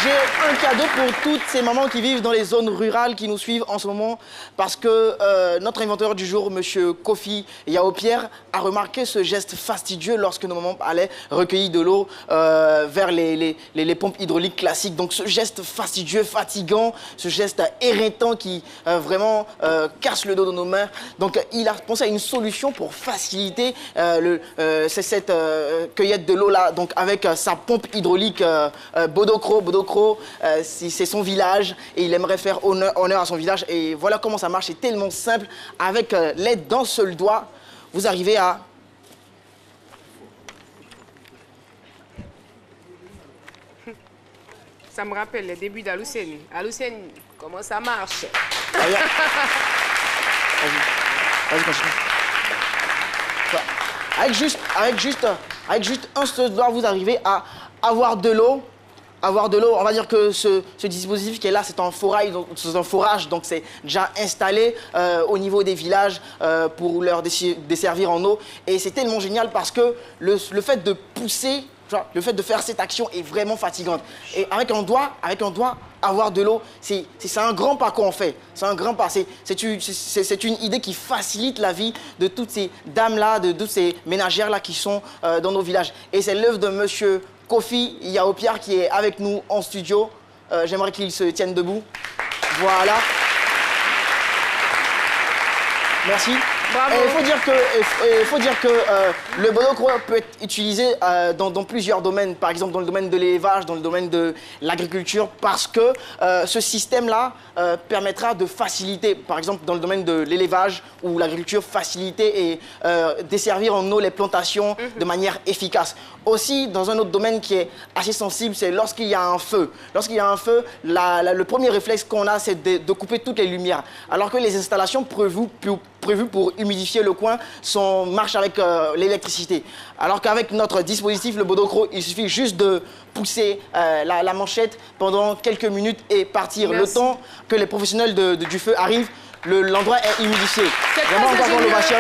J'ai un cadeau pour toutes ces mamans qui vivent dans les zones rurales qui nous suivent en ce moment parce que notre inventeur du jour, Monsieur Kofi Yaopierre, a remarqué ce geste fastidieux lorsque nos mamans allaient recueillir de l'eau vers les pompes hydrauliques classiques. Donc ce geste fastidieux, fatigant, ce geste éreintant qui vraiment casse le dos de nos mains. Donc il a pensé à une solution pour faciliter cette cueillette de l'eau là. Donc avec sa pompe hydraulique Bodokro, c'est son village et il aimerait faire honneur à son village. Et voilà comment ça marche, c'est tellement simple. Avec l'aide d'un seul doigt, vous arrivez à... Ça me rappelle les débuts d'Aloussène. Aloussène, comment ça marche? Vas-y, continue. Avec juste un seul doigt, vous arrivez à avoir de l'eau. On va dire que ce dispositif qui est là, c'est un forage, donc c'est déjà installé au niveau des villages pour leur desservir en eau. Et c'est tellement génial parce que le fait de pousser, le fait de faire cette action est vraiment fatigante. Et avec un doigt, avoir de l'eau, c'est un grand pas qu'on fait. C'est un grand pas. C'est une idée qui facilite la vie de toutes ces dames-là, de toutes ces ménagères-là qui sont dans nos villages. Et c'est l'œuvre de Monsieur Kofi Yaopierre qui est avec nous en studio. J'aimerais qu'il se tienne debout. Voilà. Merci. Bravo. Il faut dire que le Bodokro peut être utilisé dans plusieurs domaines. Par exemple, dans le domaine de l'élevage, dans le domaine de l'agriculture, parce que ce système-là permettra de faciliter, par exemple, dans le domaine de l'élevage ou l'agriculture, faciliter et desservir en eau les plantations de manière efficace. Aussi, dans un autre domaine qui est assez sensible, c'est lorsqu'il y a un feu. Lorsqu'il y a un feu, le premier réflexe qu'on a, c'est de couper toutes les lumières. Alors que les installations prévues pour humidifier le coin marchent avec l'électricité. Alors qu'avec notre dispositif, le Bodokro, il suffit juste de pousser la manchette pendant quelques minutes et partir. Merci. Le temps que les professionnels du feu arrivent, l'endroit est humidifié. Vraiment, encore pour l'ovation.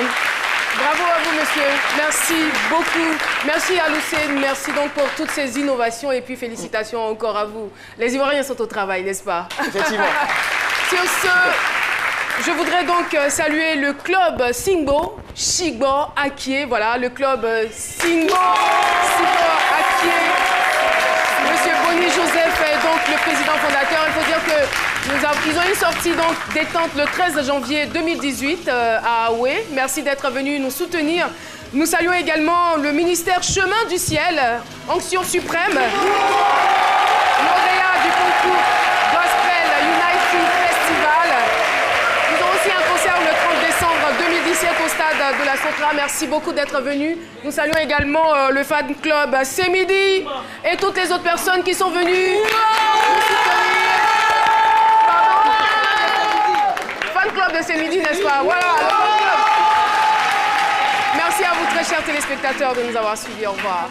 Bravo à vous, monsieur. Merci beaucoup. Merci à Lucène. Merci donc pour toutes ces innovations et puis félicitations encore à vous. Les Ivoiriens sont au travail, n'est-ce pas? Effectivement. Sur ce, je voudrais donc saluer le club Singbo, Chigbo, Akie. Voilà, le club Singbo, Akie. Monsieur Boni Joseph est donc le président fondateur. Il faut dire que ils ont une sortie donc détente le 13 janvier 2018 à Aoué. Merci d'être venu nous soutenir. Nous saluons également le ministère Chemin du Ciel, Onction Suprême, lauréat du concours Gospel United Festival. Nous avons aussi un concert le 30 décembre 2017 au stade de la Centrale. Merci beaucoup d'être venu. Nous saluons également le fan club C'est Midi et toutes les autres personnes qui sont venues nous soutenir. Fan club de C'est Midi, n'est-ce pas? Voilà, le fan club. Merci à vous, très chers téléspectateurs, de nous avoir suivis. Au revoir.